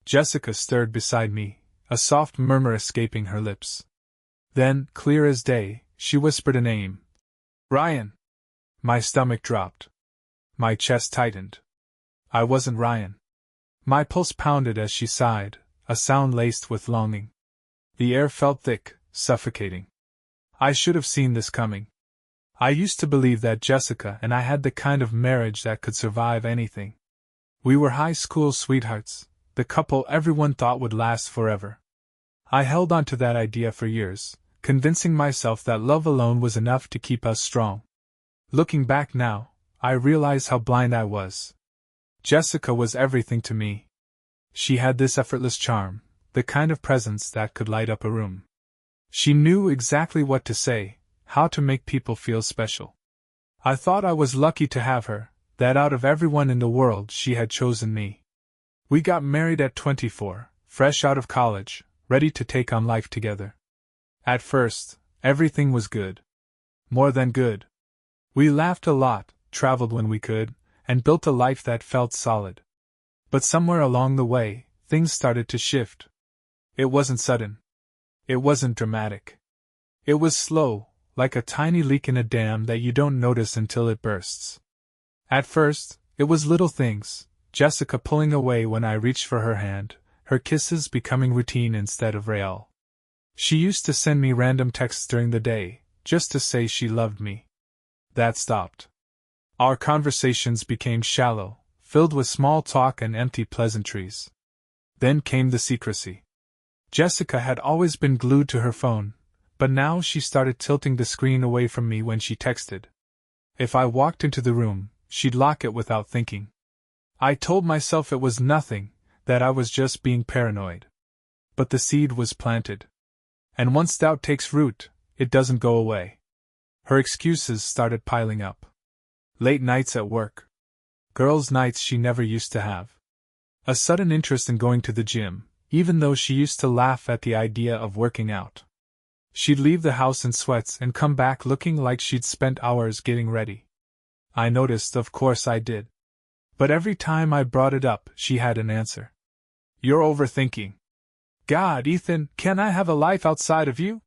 Jessica stirred beside me, a soft murmur escaping her lips. Then, clear as day, she whispered a name. Ryan! My stomach dropped. My chest tightened. I wasn't Ryan. My pulse pounded as she sighed, a sound laced with longing. The air felt thick, suffocating. I should have seen this coming. I used to believe that Jessica and I had the kind of marriage that could survive anything. We were high school sweethearts, the couple everyone thought would last forever. I held on to that idea for years, convincing myself that love alone was enough to keep us strong. Looking back now, I realize how blind I was. Jessica was everything to me. She had this effortless charm, the kind of presence that could light up a room. She knew exactly what to say, how to make people feel special. I thought I was lucky to have her, that out of everyone in the world she had chosen me. We got married at 24, fresh out of college, ready to take on life together. At first, everything was good. More than good. We laughed a lot, traveled when we could, and built a life that felt solid. But somewhere along the way, things started to shift. It wasn't sudden. It wasn't dramatic. It was slow, like a tiny leak in a dam that you don't notice until it bursts. At first, it was little things, Jessica pulling away when I reached for her hand, her kisses becoming routine instead of real. She used to send me random texts during the day, just to say she loved me. That stopped. Our conversations became shallow, filled with small talk and empty pleasantries. Then came the secrecy. Jessica had always been glued to her phone, but now she started tilting the screen away from me when she texted. If I walked into the room, she'd lock it without thinking. I told myself it was nothing, that I was just being paranoid. But the seed was planted. And once doubt takes root, it doesn't go away. Her excuses started piling up. Late nights at work. Girls' nights she never used to have. A sudden interest in going to the gym, even though she used to laugh at the idea of working out. She'd leave the house in sweats and come back looking like she'd spent hours getting ready. I noticed, of course I did. But every time I brought it up, she had an answer. You're overthinking. God, Ethan, can I have a life outside of you?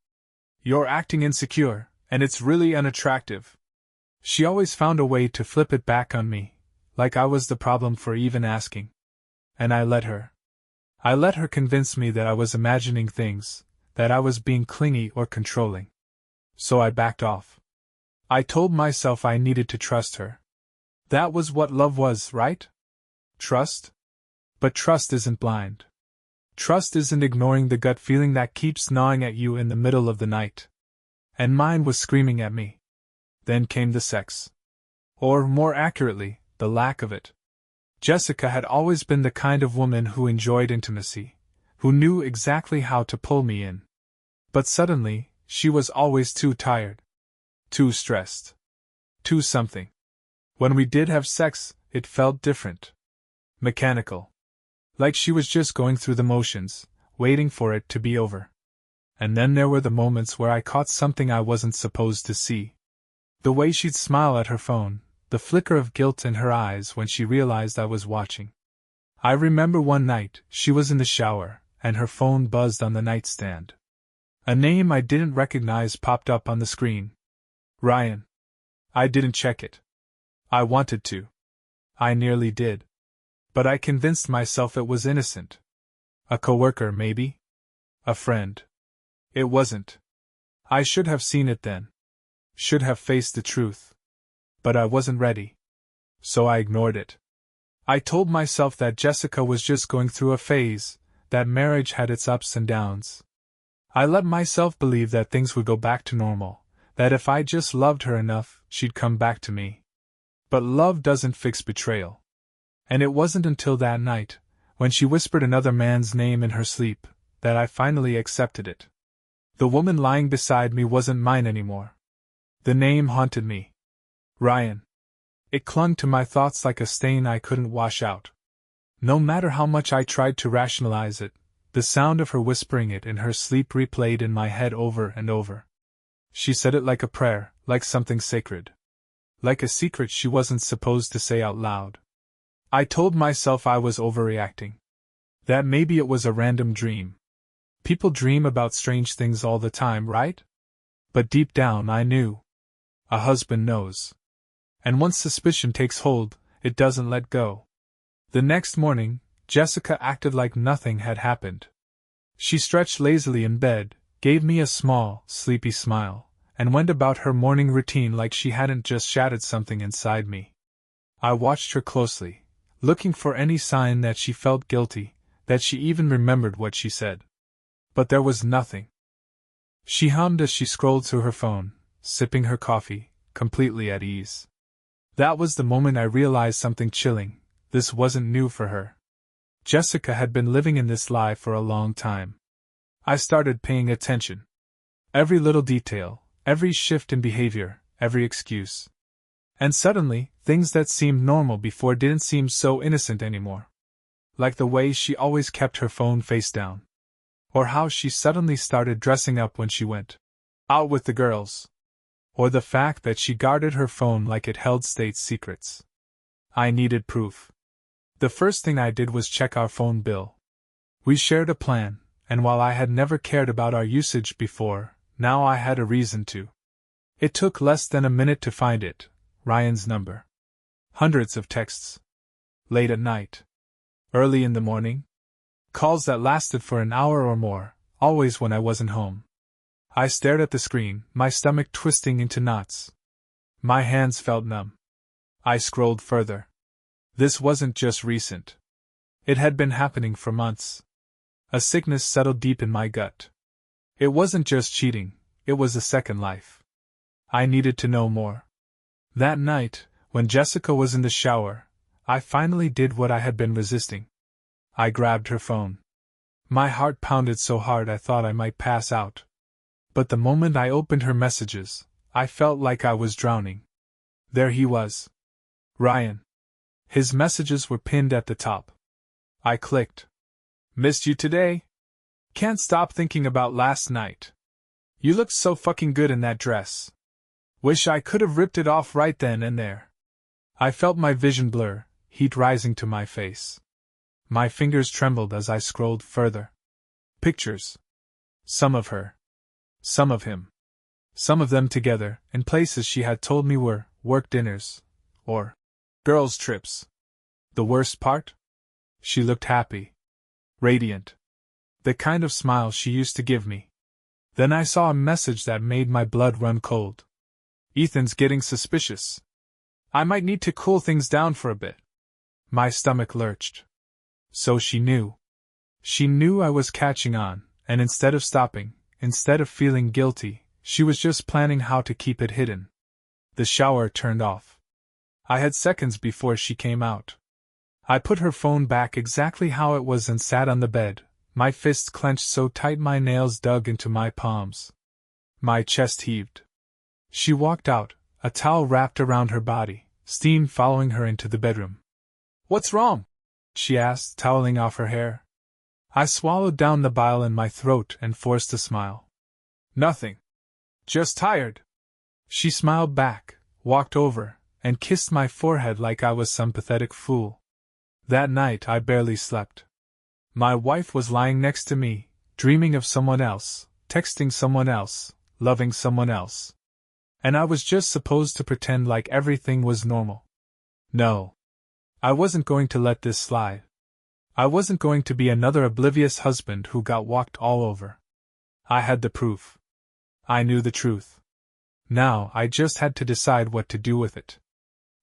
You're acting insecure, and it's really unattractive. She always found a way to flip it back on me, like I was the problem for even asking. And I let her. I let her convince me that I was imagining things, that I was being clingy or controlling. So I backed off. I told myself I needed to trust her. That was what love was, right? Trust? But trust isn't blind. Trust isn't ignoring the gut feeling that keeps gnawing at you in the middle of the night. And mine was screaming at me. Then came the sex. Or, more accurately, the lack of it. Jessica had always been the kind of woman who enjoyed intimacy, who knew exactly how to pull me in. But suddenly, she was always too tired. Too stressed. Too something. When we did have sex, it felt different. Mechanical. Like she was just going through the motions, waiting for it to be over. And then there were the moments where I caught something I wasn't supposed to see. The way she'd smile at her phone, the flicker of guilt in her eyes when she realized I was watching. I remember one night, she was in the shower, and her phone buzzed on the nightstand. A name I didn't recognize popped up on the screen. Ryan. I didn't check it. I wanted to. I nearly did. But I convinced myself it was innocent. A coworker, maybe? A friend. It wasn't. I should have seen it then. Should have faced the truth. But I wasn't ready. So I ignored it. I told myself that Jessica was just going through a phase, that marriage had its ups and downs. I let myself believe that things would go back to normal, that if I just loved her enough, she'd come back to me. But love doesn't fix betrayal. And it wasn't until that night, when she whispered another man's name in her sleep, that I finally accepted it. The woman lying beside me wasn't mine anymore. The name haunted me. Ryan. It clung to my thoughts like a stain I couldn't wash out. No matter how much I tried to rationalize it, the sound of her whispering it in her sleep replayed in my head over and over. She said it like a prayer, like something sacred. Like a secret she wasn't supposed to say out loud. I told myself I was overreacting. That maybe it was a random dream. People dream about strange things all the time, right? But deep down I knew. A husband knows. And once suspicion takes hold, it doesn't let go. The next morning, Jessica acted like nothing had happened. She stretched lazily in bed, gave me a small, sleepy smile, and went about her morning routine like she hadn't just shattered something inside me. I watched her closely, looking for any sign that she felt guilty, that she even remembered what she said. But there was nothing. She hummed as she scrolled through her phone, sipping her coffee, completely at ease. That was the moment I realized something chilling. This wasn't new for her. Jessica had been living in this lie for a long time. I started paying attention. Every little detail, every shift in behavior, every excuse. And suddenly, things that seemed normal before didn't seem so innocent anymore. Like the way she always kept her phone face down. Or how she suddenly started dressing up when she went out with the girls. Or the fact that she guarded her phone like it held state secrets. I needed proof. The first thing I did was check our phone bill. We shared a plan, and while I had never cared about our usage before, now I had a reason to. It took less than a minute to find it, Ryan's number. Hundreds of texts. Late at night. Early in the morning. Calls that lasted for an hour or more, always when I wasn't home. I stared at the screen, my stomach twisting into knots. My hands felt numb. I scrolled further. This wasn't just recent. It had been happening for months. A sickness settled deep in my gut. It wasn't just cheating, it was a second life. I needed to know more. That night, when Jessica was in the shower, I finally did what I had been resisting. I grabbed her phone. My heart pounded so hard I thought I might pass out. But the moment I opened her messages, I felt like I was drowning. There he was. Ryan. His messages were pinned at the top. I clicked. Missed you today? Can't stop thinking about last night. You looked so fucking good in that dress. Wish I could have ripped it off right then and there. I felt my vision blur, heat rising to my face. My fingers trembled as I scrolled further. Pictures. Some of her. Some of him. Some of them together, in places she had told me were work dinners, or girls' trips. The worst part? She looked happy. Radiant. The kind of smile she used to give me. Then I saw a message that made my blood run cold. Ethan's getting suspicious. I might need to cool things down for a bit. My stomach lurched. So she knew. She knew I was catching on, and instead of stopping, instead of feeling guilty, she was just planning how to keep it hidden. The shower turned off. I had seconds before she came out. I put her phone back exactly how it was and sat on the bed, my fists clenched so tight my nails dug into my palms. My chest heaved. She walked out, a towel wrapped around her body, steam following her into the bedroom. "What's wrong?" she asked, toweling off her hair. I swallowed down the bile in my throat and forced a smile. "Nothing. Just tired." She smiled back, walked over, and kissed my forehead like I was some pathetic fool. That night I barely slept. My wife was lying next to me, dreaming of someone else, texting someone else, loving someone else. And I was just supposed to pretend like everything was normal. No. I wasn't going to let this slide. I wasn't going to be another oblivious husband who got walked all over. I had the proof. I knew the truth. Now I just had to decide what to do with it.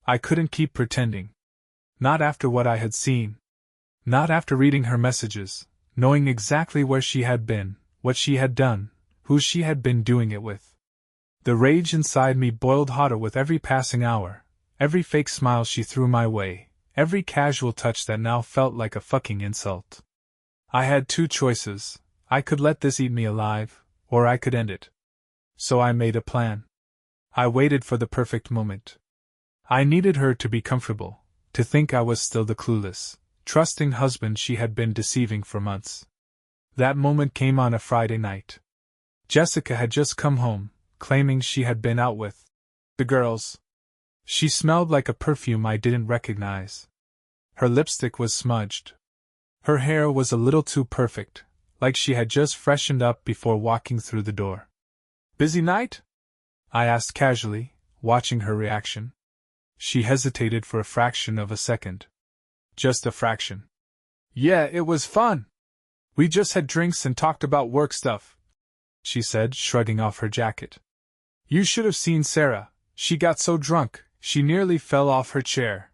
I couldn't keep pretending. Not after what I had seen. Not after reading her messages, knowing exactly where she had been, what she had done, who she had been doing it with. The rage inside me boiled hotter with every passing hour, every fake smile she threw my way, every casual touch that now felt like a fucking insult. I had two choices. I could let this eat me alive, or I could end it. So I made a plan. I waited for the perfect moment. I needed her to be comfortable, to think I was still the clueless, trusting husband she had been deceiving for months. That moment came on a Friday night. Jessica had just come home, claiming she had been out with the girls. She smelled like a perfume I didn't recognize. Her lipstick was smudged. Her hair was a little too perfect, like she had just freshened up before walking through the door. "Busy night?" I asked casually, watching her reaction. She hesitated for a fraction of a second. Just a fraction. "Yeah, it was fun. We just had drinks and talked about work stuff," she said, shrugging off her jacket. "You should have seen Sarah. She got so drunk, she nearly fell off her chair."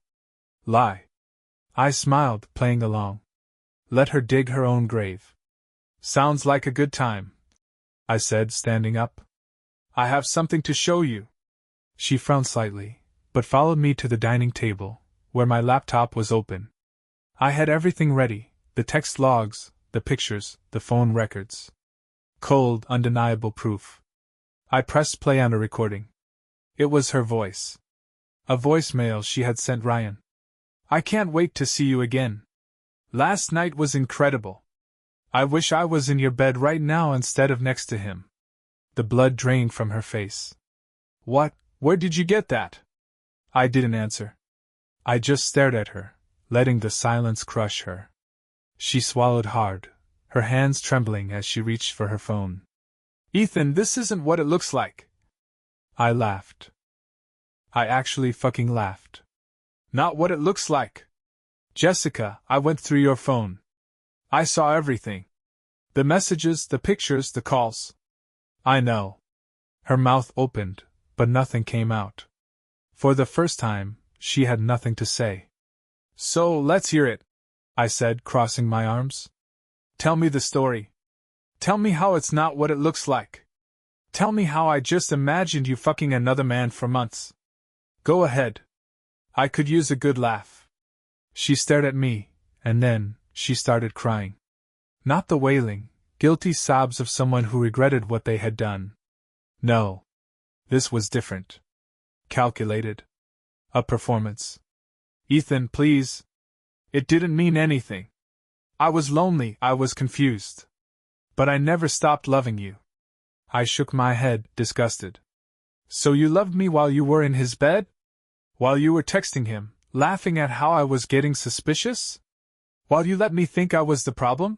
"Lie." I smiled, playing along. Let her dig her own grave. "Sounds like a good time," I said, standing up. "I have something to show you." She frowned slightly, but followed me to the dining table, where my laptop was open. I had everything ready, the text logs, the pictures, the phone records. Cold, undeniable proof. I pressed play on a recording. It was her voice. A voicemail she had sent Ryan. "I can't wait to see you again. Last night was incredible. I wish I was in your bed right now instead of next to him." The blood drained from her face. "What? Where did you get that?" I didn't answer. I just stared at her, letting the silence crush her. She swallowed hard, her hands trembling as she reached for her phone. "Ethan, this isn't what it looks like." I laughed. I actually fucking laughed. "Not what it looks like. Jessica, I went through your phone. I saw everything. The messages, the pictures, the calls." "I know." Her mouth opened, but nothing came out. For the first time, she had nothing to say. "So, let's hear it," I said, crossing my arms. "Tell me the story. Tell me how it's not what it looks like. Tell me how I just imagined you fucking another man for months. Go ahead. I could use a good laugh." She stared at me, and then, she started crying. Not the wailing, guilty sobs of someone who regretted what they had done. No. This was different. Calculated. A performance. "Ethan, please. It didn't mean anything. I was lonely, I was confused. But I never stopped loving you." I shook my head, disgusted. "So you loved me while you were in his bed? While you were texting him, laughing at how I was getting suspicious? While you let me think I was the problem?"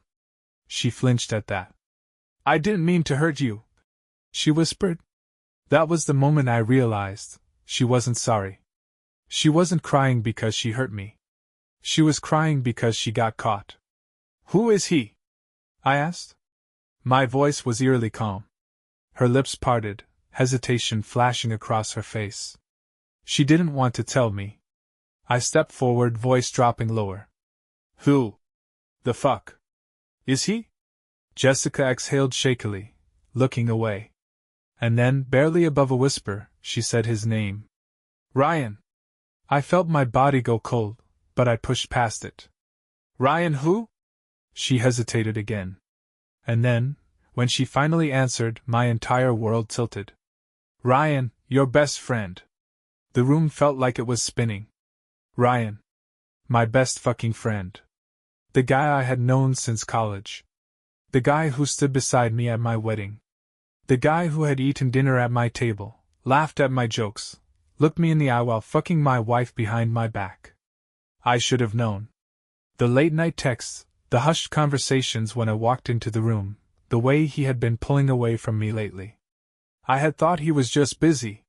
She flinched at that. "I didn't mean to hurt you," she whispered. That was the moment I realized she wasn't sorry. She wasn't crying because she hurt me. She was crying because she got caught. "Who is he?" I asked. My voice was eerily calm. Her lips parted, hesitation flashing across her face. She didn't want to tell me. I stepped forward, voice dropping lower. "Who the fuck is he?" Jessica exhaled shakily, looking away. And then, barely above a whisper, she said his name. "Ryan." I felt my body go cold, but I pushed past it. "Ryan who?" She hesitated again. And then, when she finally answered, my entire world tilted. "Ryan, your best friend." The room felt like it was spinning. Ryan. My best fucking friend. The guy I had known since college. The guy who stood beside me at my wedding. The guy who had eaten dinner at my table, laughed at my jokes, looked me in the eye while fucking my wife behind my back. I should have known. The late-night texts, the hushed conversations when I walked into the room, the way he had been pulling away from me lately. I had thought he was just busy.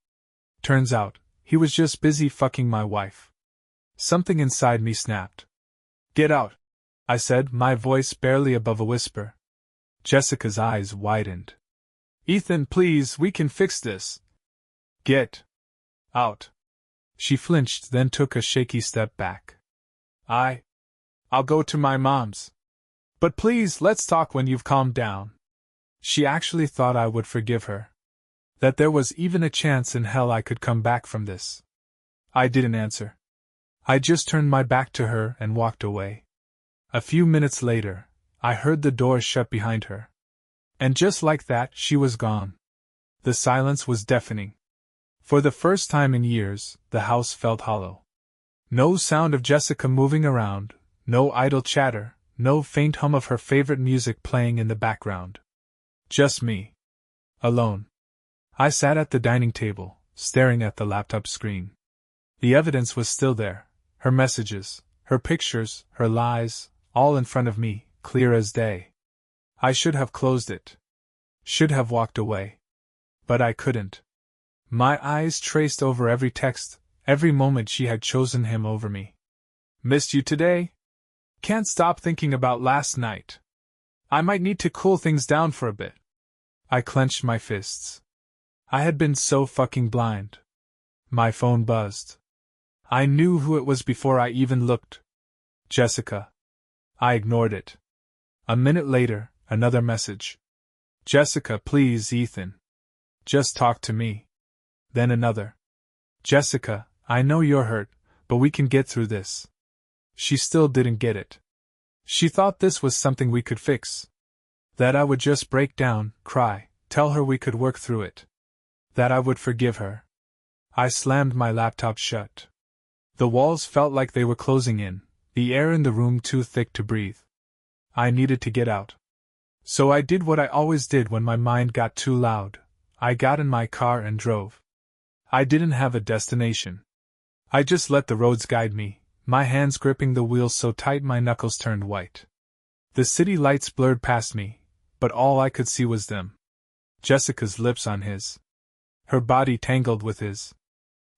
Turns out, he was just busy fucking my wife. Something inside me snapped. "Get out," I said, my voice barely above a whisper. Jessica's eyes widened. "Ethan, please, we can fix this." "Get out." She flinched, then took a shaky step back. I'll go to my mom's. But please, let's talk when you've calmed down." She actually thought I would forgive her. That there was even a chance in hell I could come back from this. I didn't answer. I just turned my back to her and walked away. A few minutes later, I heard the door shut behind her. And just like that, she was gone. The silence was deafening. For the first time in years, the house felt hollow. No sound of Jessica moving around, no idle chatter, no faint hum of her favorite music playing in the background. Just me. Alone. I sat at the dining table, staring at the laptop screen. The evidence was still there. Her messages, her pictures, her lies, all in front of me, clear as day. I should have closed it. Should have walked away. But I couldn't. My eyes traced over every text, every moment she had chosen him over me. Missed you today? Can't stop thinking about last night. I might need to cool things down for a bit. I clenched my fists. I had been so fucking blind. My phone buzzed. I knew who it was before I even looked. Jessica. I ignored it. A minute later, another message. Jessica, please, Ethan. Just talk to me. Then another. Jessica, I know you're hurt, but we can get through this. She still didn't get it. She thought this was something we could fix. That I would just break down, cry, tell her we could work through it. That I would forgive her. I slammed my laptop shut. The walls felt like they were closing in, the air in the room too thick to breathe. I needed to get out. So I did what I always did when my mind got too loud. I got in my car and drove. I didn't have a destination. I just let the roads guide me, my hands gripping the wheel so tight my knuckles turned white. The city lights blurred past me, but all I could see was them. Jessica's lips on his. Her body tangled with his.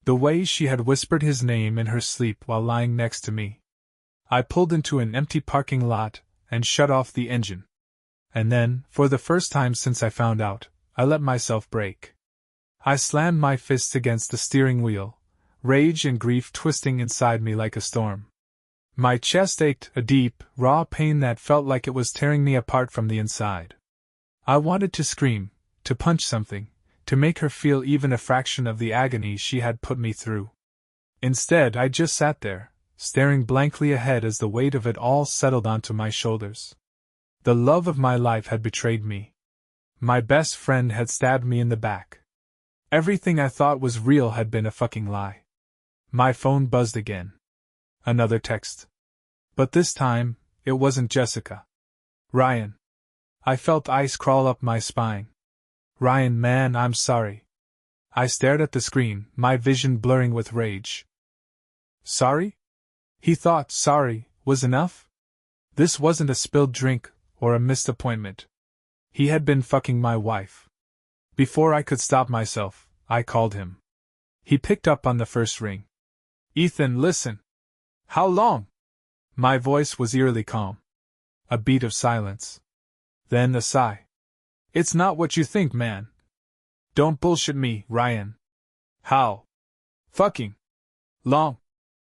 The way she had whispered his name in her sleep while lying next to me. I pulled into an empty parking lot and shut off the engine. And then, for the first time since I found out, I let myself break. I slammed my fists against the steering wheel, rage and grief twisting inside me like a storm. My chest ached, a deep, raw pain that felt like it was tearing me apart from the inside. I wanted to scream, to punch something, to make her feel even a fraction of the agony she had put me through. Instead, I just sat there, staring blankly ahead as the weight of it all settled onto my shoulders. The love of my life had betrayed me. My best friend had stabbed me in the back. Everything I thought was real had been a fucking lie. My phone buzzed again. Another text. But this time, it wasn't Jessica. Ryan. I felt ice crawl up my spine. Ryan, man, I'm sorry. I stared at the screen, my vision blurring with rage. Sorry? He thought sorry was enough? This wasn't a spilled drink or a missed appointment. He had been fucking my wife. Before I could stop myself, I called him. He picked up on the first ring. Ethan, listen. How long? My voice was eerily calm. A beat of silence. Then a sigh. It's not what you think, man. Don't bullshit me, Ryan. How? Fucking long.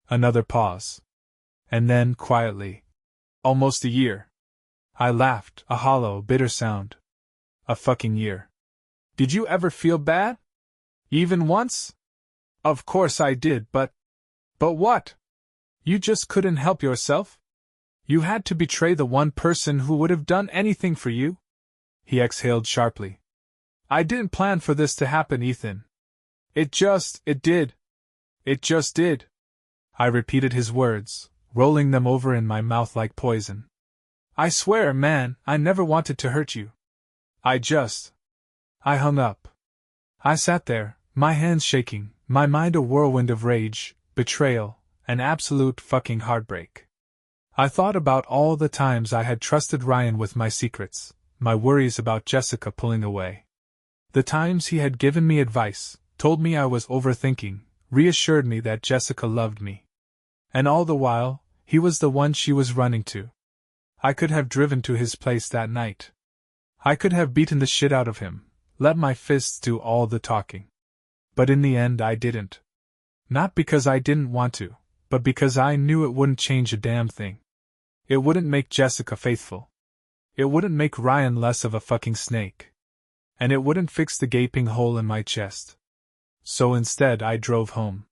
Another pause. And then, quietly. Almost a year. I laughed, a hollow, bitter sound. A fucking year. Did you ever feel bad? Even once? Of course I did, but what? You just couldn't help yourself? You had to betray the one person who would have done anything for you? He exhaled sharply. I didn't plan for this to happen, Ethan. It just did. It just did. I repeated his words, rolling them over in my mouth like poison. I swear, man, I never wanted to hurt you. I hung up. I sat there, my hands shaking, my mind a whirlwind of rage, betrayal, and absolute fucking heartbreak. I thought about all the times I had trusted Ryan with my secrets, my worries about Jessica pulling away. The times he had given me advice, told me I was overthinking, reassured me that Jessica loved me. And all the while, he was the one she was running to. I could have driven to his place that night. I could have beaten the shit out of him, let my fists do all the talking. But in the end I didn't. Not because I didn't want to, but because I knew it wouldn't change a damn thing. It wouldn't make Jessica faithful. It wouldn't make Ryan less of a fucking snake. And it wouldn't fix the gaping hole in my chest. So instead I drove home.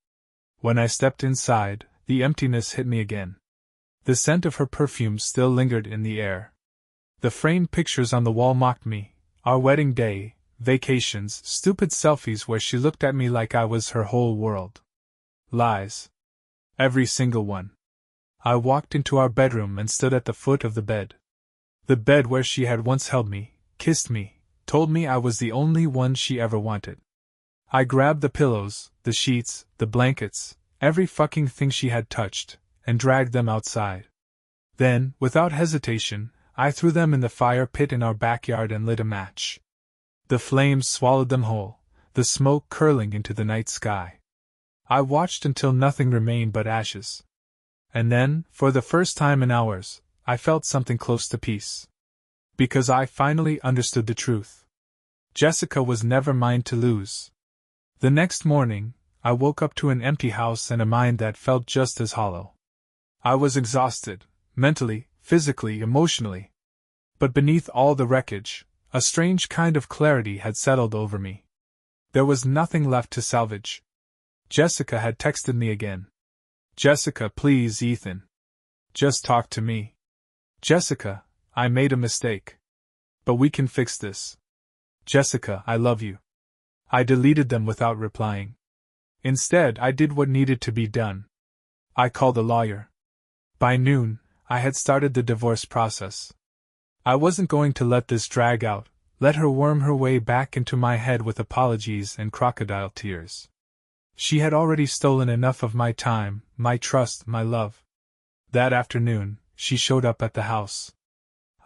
When I stepped inside, the emptiness hit me again. The scent of her perfume still lingered in the air. The framed pictures on the wall mocked me, our wedding day, vacations, stupid selfies where she looked at me like I was her whole world. Lies. Every single one. I walked into our bedroom and stood at the foot of the bed. The bed where she had once held me, kissed me, told me I was the only one she ever wanted. I grabbed the pillows, the sheets, the blankets, every fucking thing she had touched, and dragged them outside. Then, without hesitation, I threw them in the fire pit in our backyard and lit a match. The flames swallowed them whole, the smoke curling into the night sky. I watched until nothing remained but ashes. And then, for the first time in hours, I felt something close to peace. Because I finally understood the truth. Jessica was never mine to lose. The next morning, I woke up to an empty house and a mind that felt just as hollow. I was exhausted, mentally, physically, emotionally. But beneath all the wreckage, a strange kind of clarity had settled over me. There was nothing left to salvage. Jessica had texted me again. Jessica, please, Ethan. Just talk to me. Jessica, I made a mistake. But we can fix this. Jessica, I love you. I deleted them without replying. Instead, I did what needed to be done. I called a lawyer. By noon, I had started the divorce process. I wasn't going to let this drag out, let her worm her way back into my head with apologies and crocodile tears. She had already stolen enough of my time, my trust, my love. That afternoon, she showed up at the house.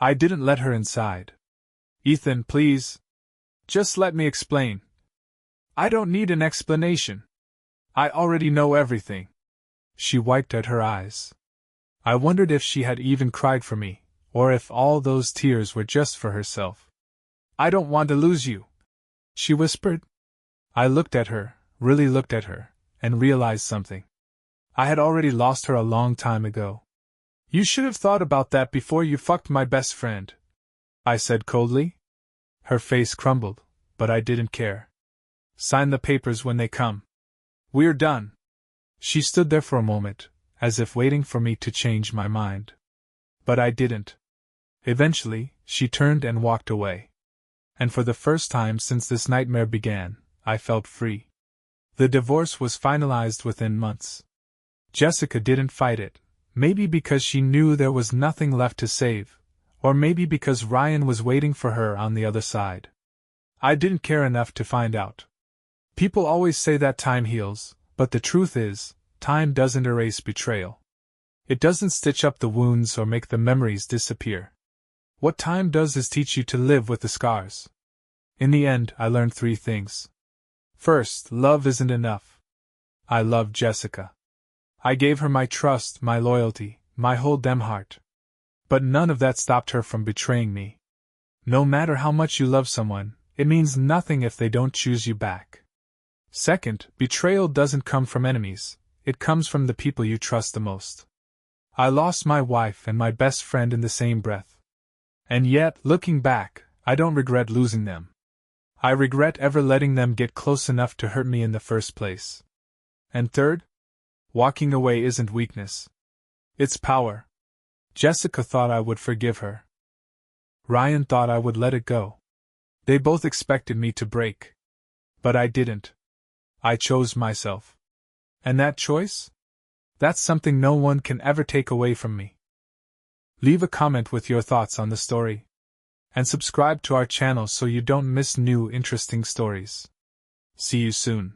I didn't let her inside. Ethan, please. Just let me explain. I don't need an explanation. I already know everything. She wiped at her eyes. I wondered if she had even cried for me, or if all those tears were just for herself. I don't want to lose you, she whispered. I looked at her, really looked at her, and realized something. I had already lost her a long time ago. You should have thought about that before you fucked my best friend, I said coldly. Her face crumbled, but I didn't care. Sign the papers when they come. We're done. She stood there for a moment, as if waiting for me to change my mind. But I didn't. Eventually, she turned and walked away. And for the first time since this nightmare began, I felt free. The divorce was finalized within months. Jessica didn't fight it, maybe because she knew there was nothing left to save, or maybe because Ryan was waiting for her on the other side. I didn't care enough to find out. People always say that time heals, but the truth is, time doesn't erase betrayal. It doesn't stitch up the wounds or make the memories disappear. What time does is teach you to live with the scars. In the end, I learned 3 things. First, love isn't enough. I loved Jessica. I gave her my trust, my loyalty, my whole damn heart. But none of that stopped her from betraying me. No matter how much you love someone, it means nothing if they don't choose you back. Second, betrayal doesn't come from enemies, it comes from the people you trust the most. I lost my wife and my best friend in the same breath. And yet, looking back, I don't regret losing them. I regret ever letting them get close enough to hurt me in the first place. And third, walking away isn't weakness. It's power. Jessica thought I would forgive her. Ryan thought I would let it go. They both expected me to break. But I didn't. I chose myself. And that choice? That's something no one can ever take away from me. Leave a comment with your thoughts on the story. And subscribe to our channel so you don't miss new interesting stories. See you soon.